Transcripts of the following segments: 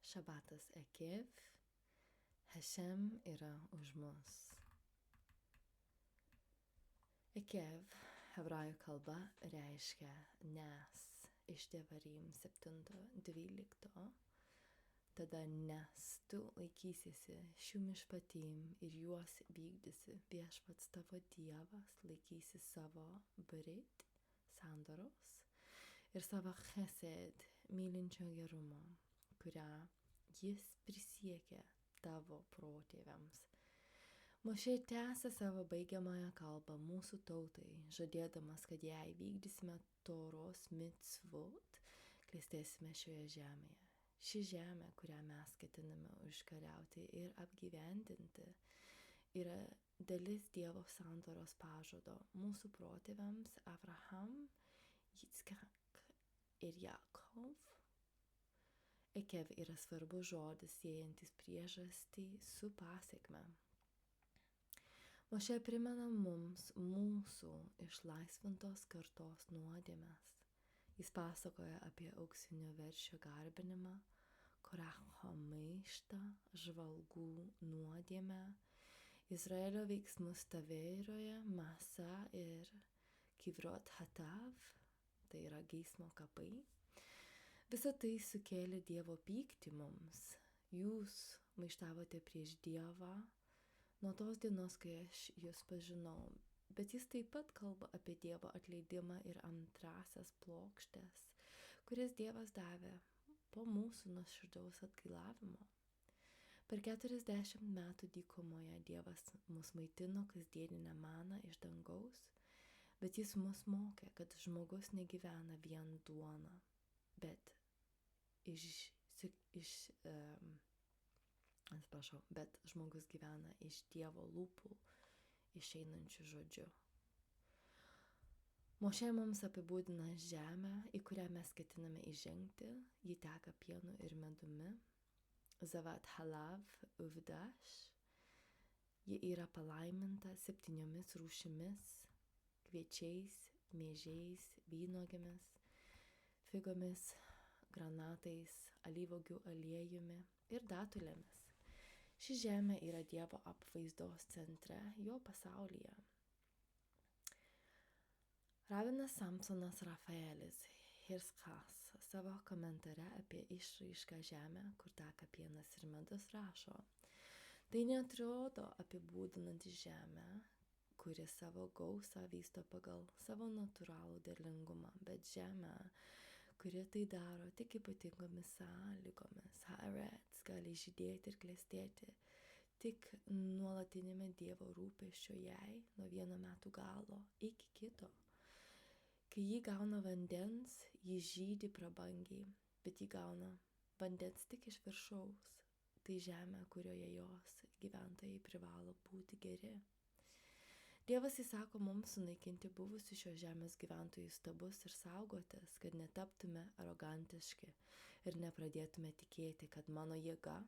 Šabatas Ekev, Hashem yra už mus. Ekev hebrajų kalba reiškia nes iš Devarim 7:12. Tada nes tu laikysiesi šių mišpatim ir juos vykdysi, viešpats tavo Dievas laikysi savo barit, sandoros, ir savo chesed, mylinčio gerumo, kurią jis prisiekė tavo protėviams. Mošė tęsė savo baigiamąją kalbą mūsų tautai, žadėdamas, kad jei vykdysime Toros mitzvot, klestėsime šioje žemėje. Ši žemė, kurią mes ketiname užkariauti ir apgyvendinti, yra dalis Dievo sandoros pažado mūsų protėviams Abraham, Yitzchak ir Jakov. Ekev yra svarbus žodis siejantis priežastį su pasiekme. Mošė primena mums mūsų išlaisvintos kartos nuodėmes. Jis pasakoja apie auksinio veršio garbinimą, Koracho maištą, žvalgų nuodėmę, Izraelio veiksmus Taveroje, Masa ir Kivrot Hatav, tai yra geismo kapai. Visa tai sukėlė Dievo pyktį mums. Jūs maištavote prieš Dievą nuo tos dienos, kai aš jūs pažinau. Bet jis taip pat kalba apie Dievo atleidimą ir antrasias plokštės, kurias Dievas davė po mūsų nuoširdaus atgailavimo. Per 40 metų dykumoje Dievas mus maitino kasdieninę maną iš dangaus, bet jis mus mokė, kad žmogus negyvena vien duona, bet bet žmogus gyvena iš Dievo lūpų išeinančių žodžių. Mošė mums apibūdina žemę, į kurią mes ketiname įžengti, ji teka pienu ir medumi, Zavat Halav Uvdash, ji yra palaiminta 7 rūšimis, kviečiais, miežiais, vynuogėmis, figomis, granatais, alyvuogių aliejumi ir datulėmis. Ši žemė yra Dievo apvaizdos centre, jo pasaulyje. Rabinas Samsonas Rafaelis Hirschas savo komentare apie išraišką žemę, kur teka pienas ir medus, rašo: tai neatrodo apibūdinanti žemę, kuri savo gausą vysto pagal savo natūralų derlingumą, bet žemę, kuri tai daro tik ypatingomis sąlygomis. Haaretz gali žydėti ir klestėti tik nuolatinėme Dievo rūpesčio jai nuo vieno metų galo iki kito. Kai ji gauna vandens, ji žydi prabangiai, bet ji gauna vandens tik iš viršaus. Tai žemė, kurioje jos gyventojai privalo būti geri. Dievas įsako mums sunaikinti buvusių šios žemės gyventojų stabus ir saugotis, kad netaptume arogantiški ir nepradėtume tikėti, kad mano jėga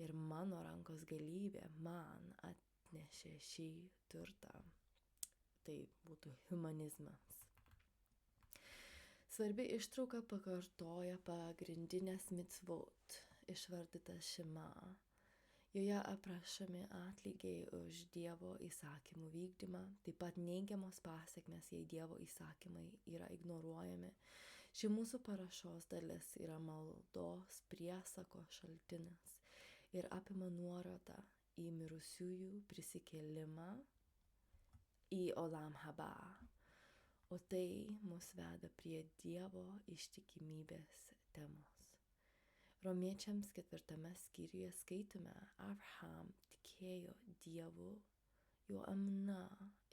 ir mano rankos galybė man atnešė šį turtą. Tai būtų humanizmas. Svarbi ištrauka pakartoja pagrindinės mitzvot, išvardytas Šema. Joje aprašomi atlygiai už Dievo įsakymų vykdymą, taip pat neigiamos pasekmės, jei Dievo įsakymai yra ignoruojami. Ši mūsų parašos dalis yra maldos priesako šaltinis ir apima nuorodą į mirusiųjų prisikėlimą į Olam Haba, o tai mus veda prie Dievo ištikimybės temos. Romiečiams 4 skyriuje skaitome: Abraham tikėjo Dievu, jo amna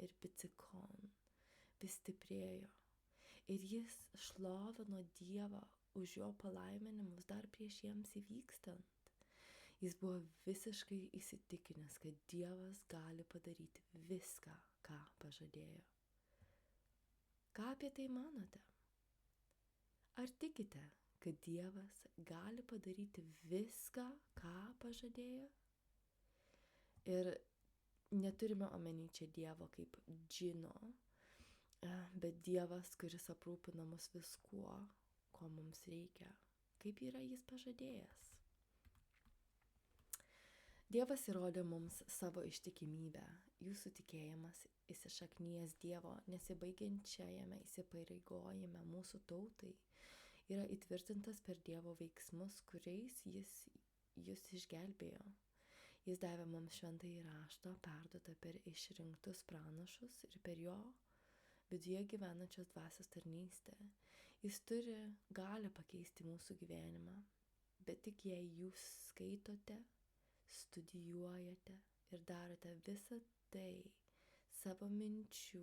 ir bitsikon vis stiprėjo, ir jis šlovino Dievą už jo palaiminimus dar prieš jiems įvykstant. Jis buvo visiškai įsitikinęs, kad Dievas gali padaryti viską, ką pažadėjo. Ką apie tai manote? Ar tikite, kad Dievas gali padaryti viską, ką pažadėjo? Ir neturime omeny čia Dievo kaip džino, bet Dievas, kuris aprūpina mus viskuo, ko mums reikia, kaip yra jis pažadėjęs. Dievas įrodė mums savo ištikimybę. Jūsų tikėjimas įsišaknyjęs Dievo nesibaigiančiajame įsipareigojime mūsų tautai yra įtvirtintas per Dievo veiksmus, kuriais jis išgelbėjo. Jis davė mums šventąjį raštą, perduotą per išrinktus pranašus ir per jo viduje gyvenančios dvasios tarnystę. Jis turi galią pakeisti mūsų gyvenimą, bet tik jei jūs skaitote, studijuojate ir darote visą tai savo minčių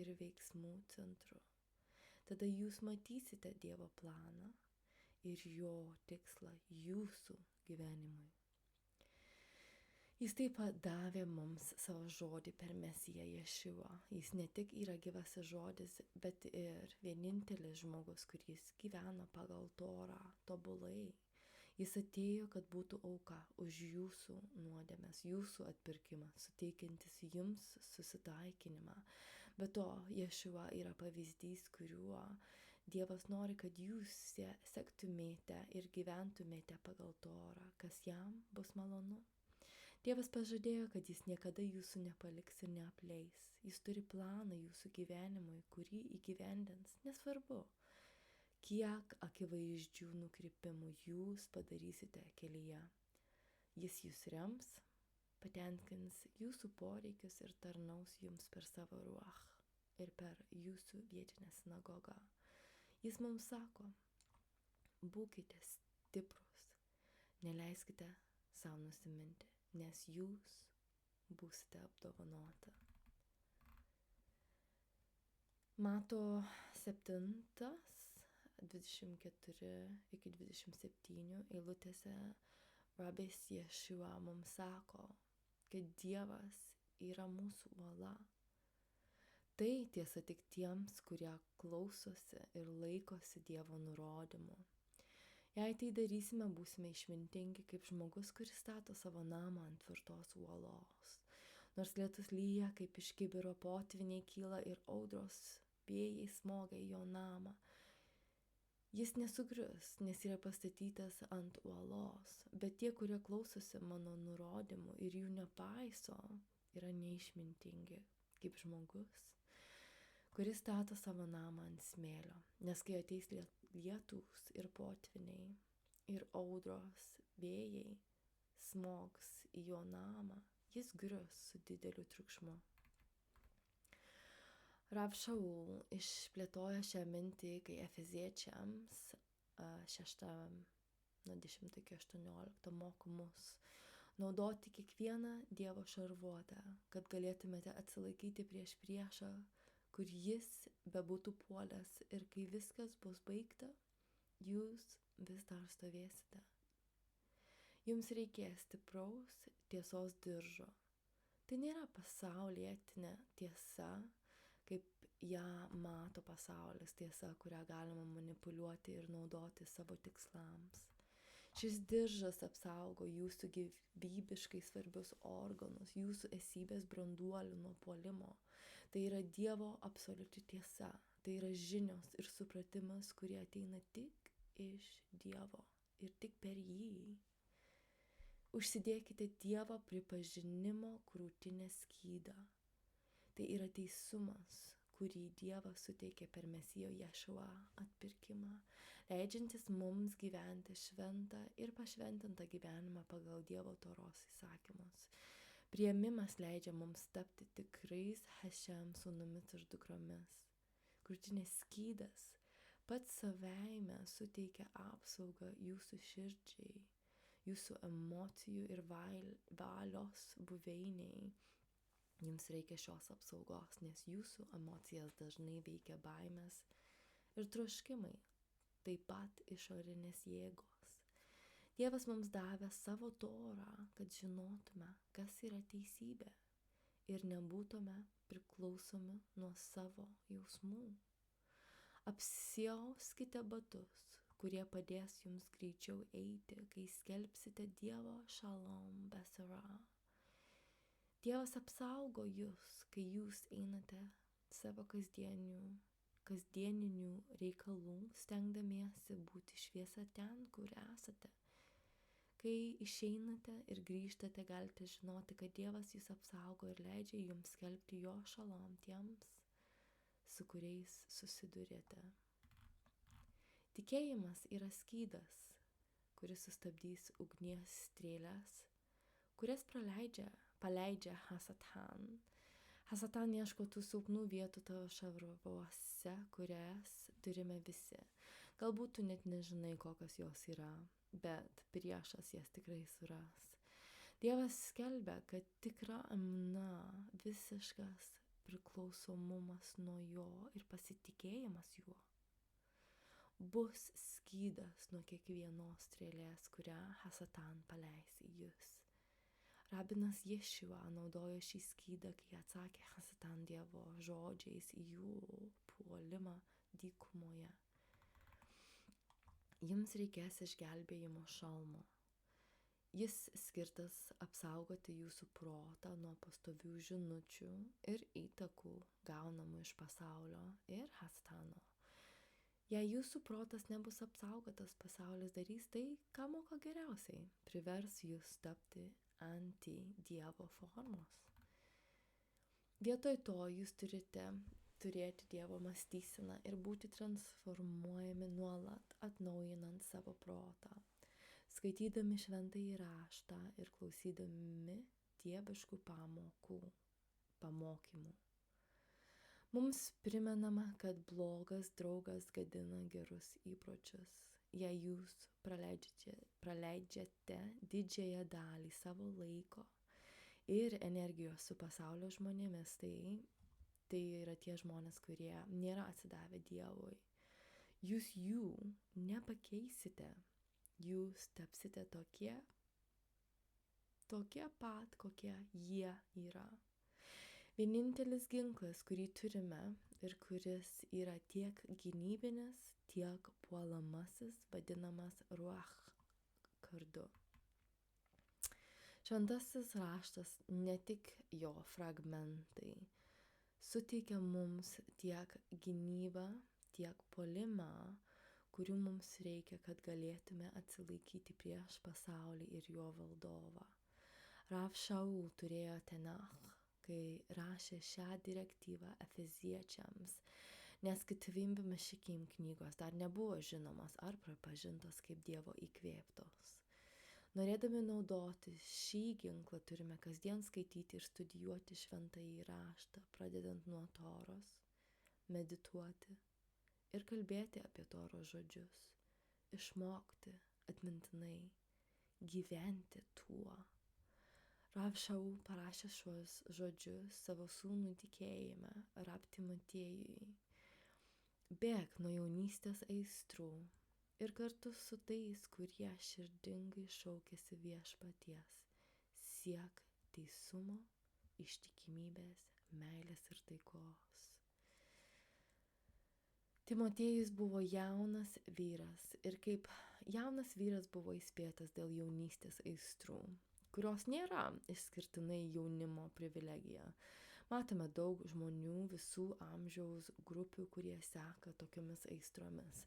ir veiksmų centru. Tada jūs matysite Dievo planą ir jo tikslą jūsų gyvenimui. Jis taip pat davė mums savo žodį per Mesiją Ješuą. Jis ne tik yra gyvasis žodis, bet ir vienintelis žmogus, kuris gyvena pagal Torą tobulai. Jis atėjo, kad būtų auka už jūsų nuodėmes, jūsų atpirkimą, suteikiantis jums susitaikinimą. Be to, Ješua yra pavyzdys, kuriuo Dievas nori, kad jūs sektumėte ir gyventumėte pagal Torą, kas jam bus malonu. Dievas pažadėjo, kad jis niekada jūsų nepaliks ir neapleis. Jis turi planą jūsų gyvenimui, kurį įgyvendins, nesvarbu, kiek akivaizdžių nukrypimų jūs padarysite kelyje. Jis jūs rems, patenkins jūsų poreikius ir tarnaus jums per savo ruach ir per jūsų vietinę sinagogą. Jis mums sako, būkite stiprus, neleiskite savo nusiminti, nes jūs būsite apdovanoti. Mato 7, 24-27 eilutėse Rabis Ješua mums sako, kad Dievas yra mūsų uola. Tai tiesa tik tiems, kurie klausosi ir laikosi Dievo nurodymų. Jei tai darysime, būsime išmintingi kaip žmogus, kuris stato savo namą ant tvirtos uolos. Nors lietus lyja, kaip iš kibiro, potviniai kyla ir audros vėjai smogia į jo namą. Jis nesugrius, nes yra pastatytas ant uolos, bet tie, kurie klausosi mano nurodymų ir jų nepaiso, yra neišmintingi kaip žmogus, kuris stato savo namą ant smėlio. Nes kai ateis lietūs ir potviniai ir audros vėjai smogs į jo namą, jis grius su dideliu triukšmu. Rav Shaul išplėtoja šią mintį, kai Efeziečiams 6:10-18 moko mus naudoti kiekvieną Dievo šarvuotę, kad galėtumėte atsilaikyti prieš priešą, kur jis bebūtų puolęs, ir kai viskas bus baigta, jūs vis dar stovėsite. Jums reikės stipraus tiesos diržo. Tai nėra pasaulietinė tiesa, kaip ją mato pasaulis, tiesa, kurią galima manipuliuoti ir naudoti savo tikslams. Šis diržas apsaugo jūsų gyvybiškai svarbius organus, jūsų esybės branduolių nuo puolimo. Tai yra Dievo absoliuti tiesa, tai yra žinios ir supratimas, kurie ateina tik iš Dievo ir tik per jį. Užsidėkite Dievo pripažinimo krūtinę skydą. Tai yra teisumas, kurį Dievas suteikė per Mesijo Ješua atpirkimą, leidžiantis mums gyventi šventą ir pašventintą gyvenimą pagal Dievo Toros įsakymus. Priėmimas leidžia mums tapti tikrais Hashem sūnumis ir dukromis. Krūtinės skydas pats savaime suteikia apsaugą jūsų širdžiai, jūsų emocijų ir valios buveiniai. Jums reikia šios apsaugos, nes jūsų emocijas dažnai veikia baimės ir troškimai, taip pat išorinės jėgos. Dievas mums davė savo Torą, kad žinotume, kas yra teisybė ir nebūtume priklausomi nuo savo jausmų. Apsiauskite batus, kurie padės jums greičiau eiti, kai skelbsite Dievo šalom besara. Dievas apsaugo jūs, kai jūs einate savo kasdieninių reikalų, stengdamiesi būti šviesa ten, kur esate. Kai išeinate ir grįžtate, galite žinoti, kad Dievas jūs apsaugo ir leidžia jums skelbti jo šalom tiems, su kuriais susidurėte. Tikėjimas yra skydas, kuris sustabdys ugnies strėles, kurias paleidžia Hasatan. Hasatan ieško tų silpnų vietų tavo šarvuose, kurias turime visi. Galbūt tu net nežinai, kokios jos yra, bet priešas jas tikrai suras. Dievas skelbia, kad tikra visiškas priklausomumas nuo jo ir pasitikėjimas juo bus skydas nuo kiekvienos strėlės, kurią Hasatan paleis į jūs. Rabinas Ješua naudojo šį skydą, kai atsakė Hasatan Dievo žodžiais į jų puolimą dykumoje. Jums reikės išgelbėjimo šalmo. Jis skirtas apsaugoti jūsų protą nuo pastovių žinučių ir įtakų gaunamų iš pasaulio ir Hasatano. Jei jūsų protas nebus apsaugotas, pasaulis darys tai, ką moka geriausiai, privers jūs tapti anti-Dievo formos. Vietoj to jūs turite turėti Dievo mąstyseną ir būti transformuojami nuolat, atnaujinant savo protą, skaitydami šventąjį raštą ir klausydami dieviškų pamokymų. Mums primenama, kad blogas draugas gadina gerus įpročius. Jei jūs praleidžiate didžiąją dalį savo laiko ir energijos su pasaulio žmonėmis, tai yra tie žmonės, kurie nėra atsidavę Dievui. Jūs jų nepakeisite. Jūs tapsite tokie pat, kokie jie yra. Vienintelis ginklas, kurį turime ir kuris yra tiek gynybinis, tiek puolamasis, vadinamas Ruach kardu. Šventasis raštas, ne tik jo fragmentai, suteikia mums tiek gynybą, tiek puolimą, kurių mums reikia, kad galėtume atsilaikyti prieš pasaulį ir jo valdovą. Rav Shaul turėjo Tenach, kai rašė šią direktyvą Efeziečiams, nes Ketuvim B'Mashikim knygos dar nebuvo žinomos ar pripažintos kaip Dievo įkvėptos. Norėdami naudoti šį ginklą turime kasdien skaityti ir studijuoti šventąjį raštą, pradedant nuo Toros, medituoti ir kalbėti apie Toros žodžius, išmokti atmintinai, gyventi tuo. Rav Shaul parašė šiuos žodžius savo sūnui tikėjime, Rab Timotiejui. Bėk nuo jaunystės aistrų ir kartu su tais, kurie širdingai šaukėsi viešpaties, siek teisumo, ištikimybės, meilės ir taikos. Timotiejus buvo jaunas vyras ir kaip jaunas vyras buvo įspėtas dėl jaunystės aistrų, kurios nėra išskirtinai jaunimo privilegija. Matome daug žmonių visų amžiaus grupių, kurie seka tokiomis aistromis.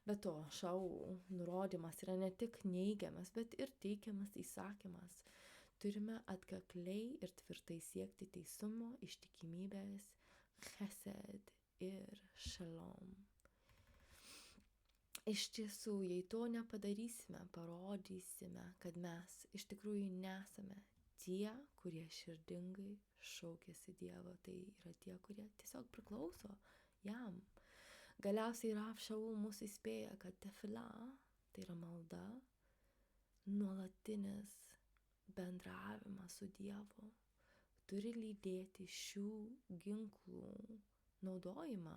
Be to, Shaul nurodymas yra ne tik neigiamas, bet ir teikiamas įsakymas. Turime atkakliai ir tvirtai siekti teisumo, ištikimybės, chesed ir shalom. Iš tiesų, jei to nepadarysime, parodysime, kad mes iš tikrųjų nesame tie, kurie širdingai šaukėsi Dievo, tai yra tie, kurie tiesiog priklauso jam. Galiausiai Rav Shaul mus įspėja, kad tefila, tai yra malda, nuolatinis bendravimas su Dievu, turi lydėti šių ginklų naudojimą.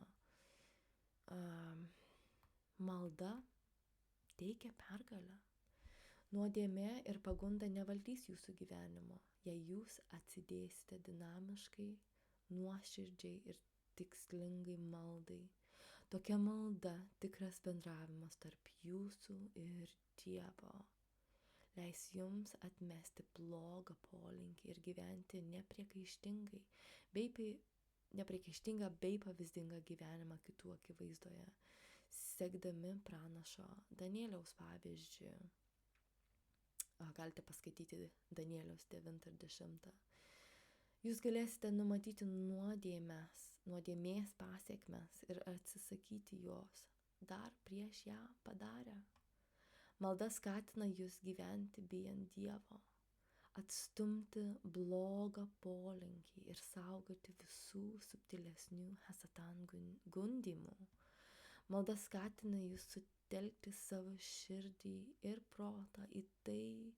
Malda teikia pergalę. Nuodėmė ir pagunda nevaldys jūsų gyvenimo, jei jūs atsidėsite dinamiškai, nuoširdžiai ir tikslingai maldai. Tokia malda tikras bendravimas tarp jūsų ir Dievo. Leis jums atmesti blogą polinkį ir gyventi nepriekaištingą bei pavyzdingą gyvenimą kitų akivaizdoje, sekdami pranašo Danieliaus pavyzdžiu, galite paskaityti Danieliaus 9 ir 10. Jūs galėsite numatyti nuodėmės pasiekmes ir atsisakyti jos dar prieš ją padarę. Malda skatina jūs gyventi bijant Dievo, atstumti blogą polinkį ir saugoti visų subtilesnių Satan gundymų. Malda skatina jūs sutelkti savo širdį ir protą į tai,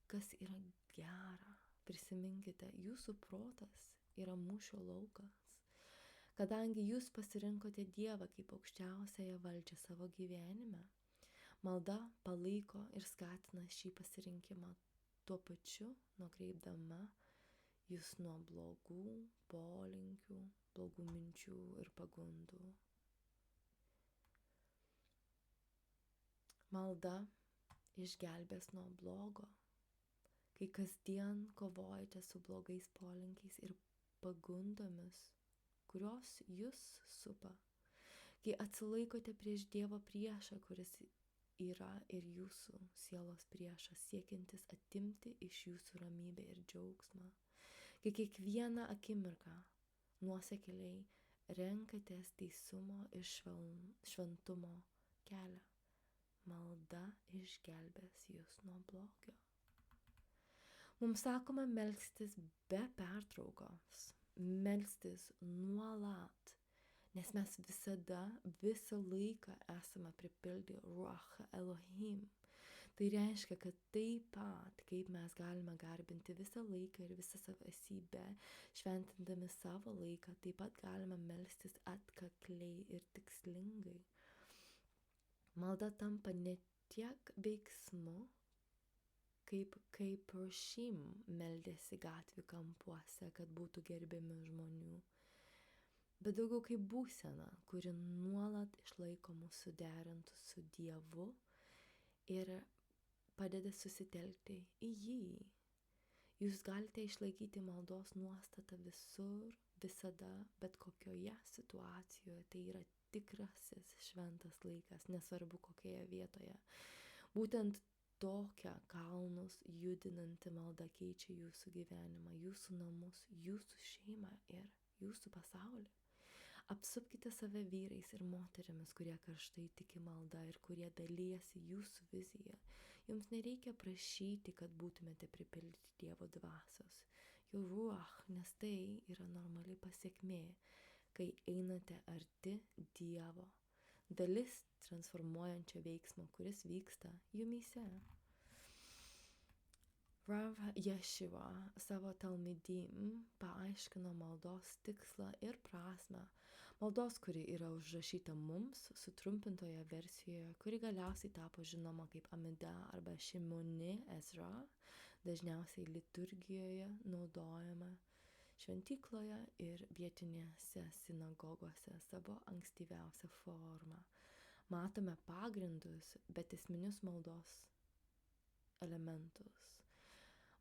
kas yra gera. Prisiminkite, jūsų protas yra mūšio laukas. Kadangi jūs pasirinkote Dievą kaip aukščiausiąją valdžią savo gyvenime, malda palaiko ir skatina šį pasirinkimą, tuo pačiu nukreipdama jūs nuo blogų polinkių, blogų minčių ir pagundų. Malda išgelbės nuo blogo. Kai kasdien kovojate su blogais polinkiais ir pagundomis, kurios jūs supa, kai atsilaikote prieš Dievo priešą, kuris yra ir jūsų sielos priešas, siekiantis atimti iš jūsų ramybę ir džiaugsmą, kai kiekvieną akimirką nuosekliai renkatės teisumo ir šventumo kelią, malda išgelbės jūs nuo blogio. Mums sakoma melstis be pertraukos, melstis nuolat, nes mes visą laiką esame pripildę Ruach Elohim. Tai reiškia, kad taip pat, kaip mes galime garbinti visą laiką ir visą savo esybę, šventindami savo laiką, taip pat galime melstis atkakliai ir tikslingai. Malda tampa ne tiek veiksmu, kaip Rošim meldėsi gatvių kampuose, kad būtų gerbiami žmonių, bet daugiau kaip būsena, kuri nuolat išlaiko mus suderintus su Dievu ir padeda susitelkti į jį. Jūs galite išlaikyti maldos nuostatą visur, visada, bet kokioje situacijoje. Tai yra tikrasis šventas laikas, nesvarbu kokioje vietoje. Būtent tokia kalnus judinanti malda keičia jūsų gyvenimą, jūsų namus, jūsų šeimą ir jūsų pasaulį. Apsupkite save vyrais ir moterimis, kurie karštai tiki malda ir kurie dalyjasi jūsų viziją. Jums nereikia prašyti, kad būtumėte pripildyti Dievo dvasios, jo ruach, nes tai yra normali pasiekmė, kai einate arti Dievo. Dalis transformuojančio veiksmo, kuris vyksta jumyse. Rav Yeshiva savo Talmidim paaiškino maldos tikslą ir prasmę. Maldos, kuri yra užrašyta mums sutrumpintoje versijoje, kuri galiausiai tapo žinoma kaip Amida arba Shimoni Ezra, dažniausiai liturgijoje naudojama šventykloje ir vietinėse sinagogose savo ankstyviausią formą. Matome pagrindus, bet esminius maldos elementus.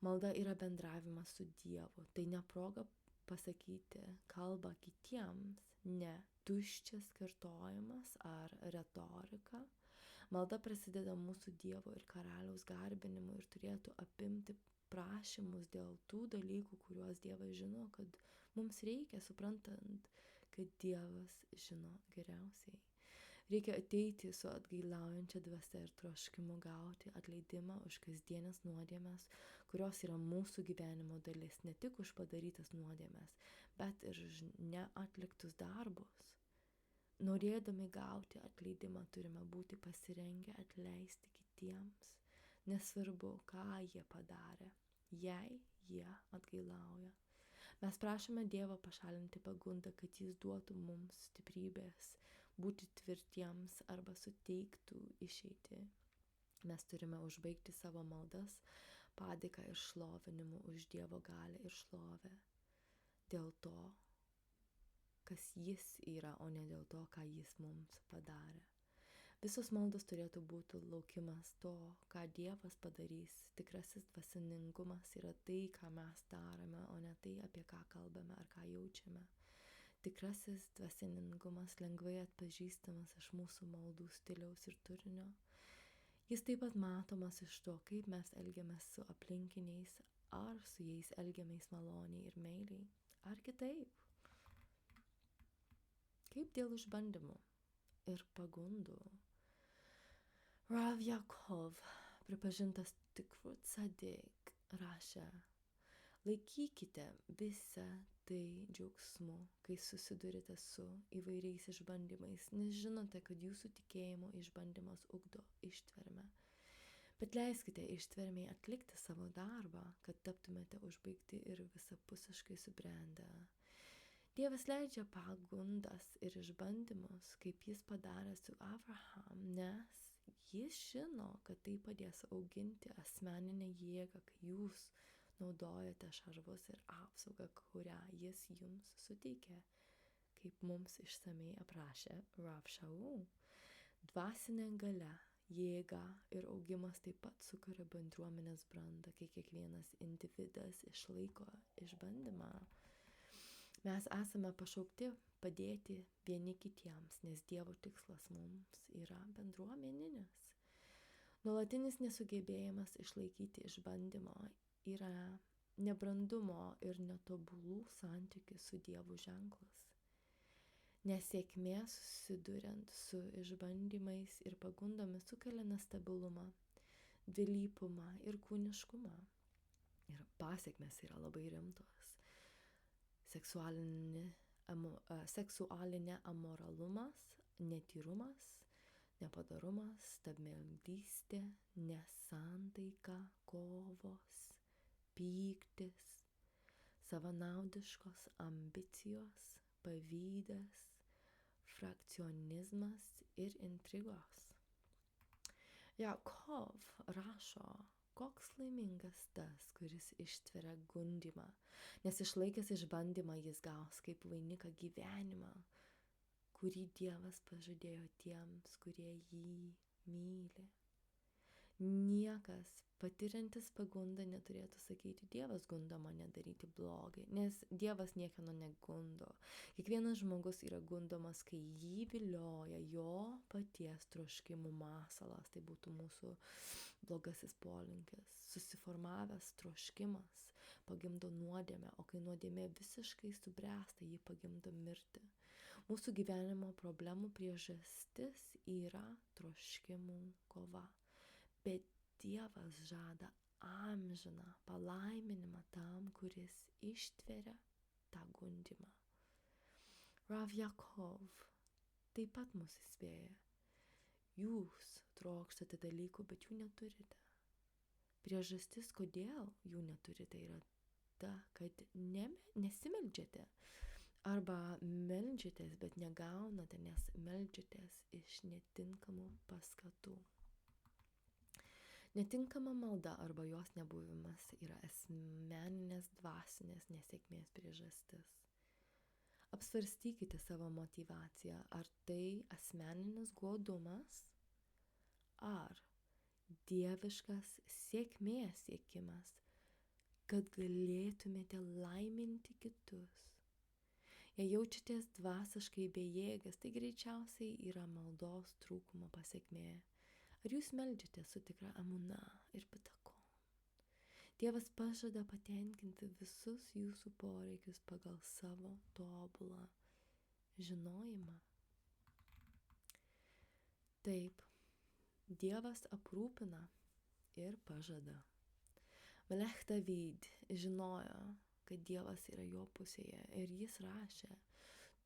Malda yra bendravimas su Dievu. Tai ne proga pasakyti kalbą kitiems, ne tuščias kartojimas ar retorika. Malda prasideda mūsų Dievo ir Karaliaus garbinimu ir turėtų apimti prašymus dėl tų dalykų, kuriuos Dievas žino, kad mums reikia, suprantant, kad Dievas žino geriausiai. Reikia ateiti su atgailaujančia dvasia ir troškimu gauti atleidimą už kasdienės nuodėmes, kurios yra mūsų gyvenimo dalis, ne tik už padarytas nuodėmes, bet ir už neatliktus darbus. Norėdami gauti atleidimą turime būti pasirengę atleisti kitiems, nesvarbu, ką jie padarė, jei jie atgailauja. Mes prašome Dievo pašalinti pagundą, kad jis duotų mums stiprybės, būti tvirtiems arba suteiktų išeitį. Mes turime užbaigti savo maldas padėką ir šlovinimu už Dievo galią ir šlovę dėl to, kas jis yra, o ne dėl to, ką jis mums padarė. Visos maldos turėtų būti laukimas to, ką Dievas padarys. Tikrasis dvasingumas yra tai, ką mes darome, o ne tai, apie ką kalbame ar ką jaučiame. Tikrasis dvasingumas lengvai atpažįstamas iš mūsų maldų stiliaus ir turinio. Jis taip pat matomas iš to, kaip mes elgiamės su aplinkiniais, ar su jais elgiamės maloniai ir meiliai, ar kitaip. Kaip dėl išbandymų ir pagundų. Rav Yakov, pripažintas tikru tzadik, rašė: laikykite visą tai džiaugsmu, kai susidurite su įvairiais išbandymais, nes žinote, kad jūsų tikėjimo išbandymas ugdo ištvermę. Bet leiskite ištvermiai atlikti savo darbą, kad taptumėte užbaigti ir visapusiškai subrendę. Dievas leidžia pagundas ir išbandymus, kaip jis padarė su Abraham, nes jis žino, kad tai padės auginti asmeninę jėgą, kai jūs naudojate šarvus ir apsaugą, kurią jis jums suteikė, kaip mums išsamei aprašė Rav Shaul. Dvasinė galia, jėga ir augimas taip pat sukuria bendruomenės brandą, kai kiekvienas individas išlaiko išbandymą. Mes esame pašaukti padėti vieni kitiems, nes Dievo tikslas mums yra bendruomeninis. Nuolatinis nesugebėjimas išlaikyti išbandymo yra nebrandumo ir netobulų santykių su Dievu ženklas. Nesėkmė susiduriant su išbandymais ir pagundomis sukelia nestabilumą, dvilypumą ir kūniškumą. Ir pasiekmes yra labai rimtos. Seksualinė amoralumas, netyrumas, nepadarumas, stabmeldystė, nesantaika, kovos, pyktis, savanaudiškos ambicijos, pavydas, frakcionizmas ir intrigos. Jakov rašo: koks laimingas tas, kuris ištveria gundymą, nes išlaikęs išbandymą jis gaus kaip vainiką gyvenimą, kurį Dievas pažadėjo tiems, kurie jį myli. Niekas patiriantis pagundą neturėtų sakyti: Dievas gundo mane daryti blogai, nes Dievas niekieno negundo. Kiekvienas žmogus yra gundomas, kai jį vilioja jo paties troškimų masalas, tai būtų mūsų blogasis polinkis. Susiformavęs troškimas pagimdo nuodėmę, o kai nuodėmė visiškai subręsta, ji pagimdo mirtį. Mūsų gyvenimo problemų priežastis yra troškimų kova. Bet Dievas žada amžiną palaiminimą tam, kuris ištveria tą gundymą. Rav Yakov taip pat mus įspėja: jūs trokštate dalykų, bet jų neturite. Priežastis, kodėl jų neturite, yra ta, kad nesimeldžiate. Arba meldžiatės, bet negaunate, nes meldžiatės iš netinkamų paskatų. Netinkama malda arba jos nebuvimas yra asmeninės dvasinės nesėkmės priežastis. Apsvarstykite savo motyvaciją, ar tai asmeninis godumas, ar dieviškas sėkmės siekimas, kad galėtumėte laiminti kitus. Jei jaučiatės dvasiškai bejėgas, tai greičiausiai yra maldos trūkumo pasekmė. Ar jūs meldžiate su tikra amuna ir patakon? Dievas pažada patenkinti visus jūsų poreikius pagal savo tobulą žinojimą. Taip, Dievas aprūpina ir pažada. Melech David žinojo, kad Dievas yra jo pusėje ir jis rašė: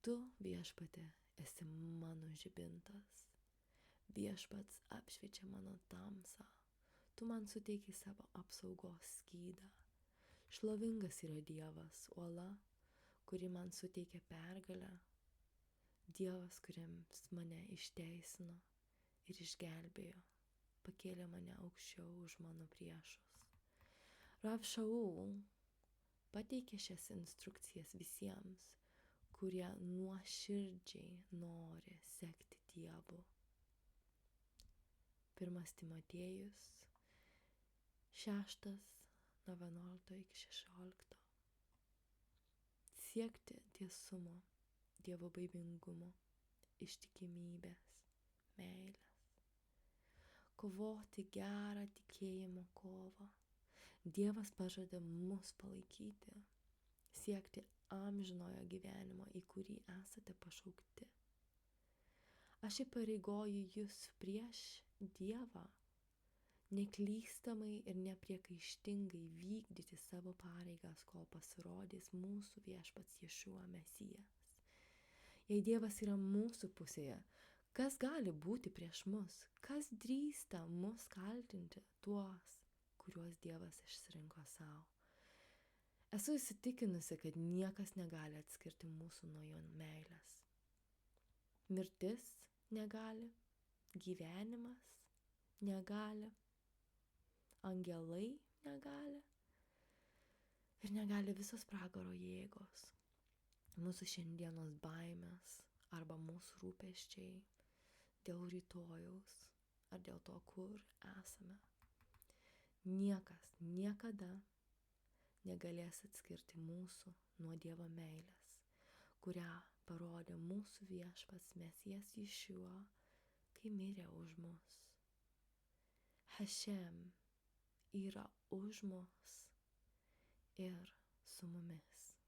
tu, viešpatie, esi mano žibintas. Viešpats apšviečia mano tamsą. Tu man suteiki savo apsaugos skydą. Šlovingas yra Dievas, uola, kuri man suteikia pergalę. Dievas, kuriams mane išteisino ir išgelbėjo, pakėlė mane aukščiau už mano priešus. Rav Shaul pateikė šias instrukcijas visiems, kurie nuoširdžiai nori sekti Dievu. 1 Timotiejus 6, nuo 11 iki 16. Siekti tiesumo, Dievo baimingumo, ištikimybės, meilės. kovoti gerą tikėjimo kovą. Dievas pažada mus palaikyti, siekti amžinojo gyvenimo, į kurį esate pašaukti. Aš įpareigoju jūs prieš Dievą neklystamai ir nepriekaištingai vykdyti savo pareigas, kol pasirodys mūsų viešpats Ješua Mesijas. Jei Dievas yra mūsų pusėje, kas gali būti prieš mus? Kas drįsta mus kaltinti tuos, kuriuos Dievas išsirinko savo? Esu įsitikinusi, kad niekas negali atskirti mūsų nuo jo meilės. Mirtis negali, gyvenimas negali, angelai negali ir negali visos pragaro jėgos. Mūsų šiandienos baimės arba mūsų rūpesčiai dėl rytojaus ar dėl to, kur esame. Niekas niekada negalės atskirti mūsų nuo Dievo meilės, kurią parodė mūsų viešpats Mesijas Ješua, kai mirė už mus. Hashem yra už mus ir su mumis.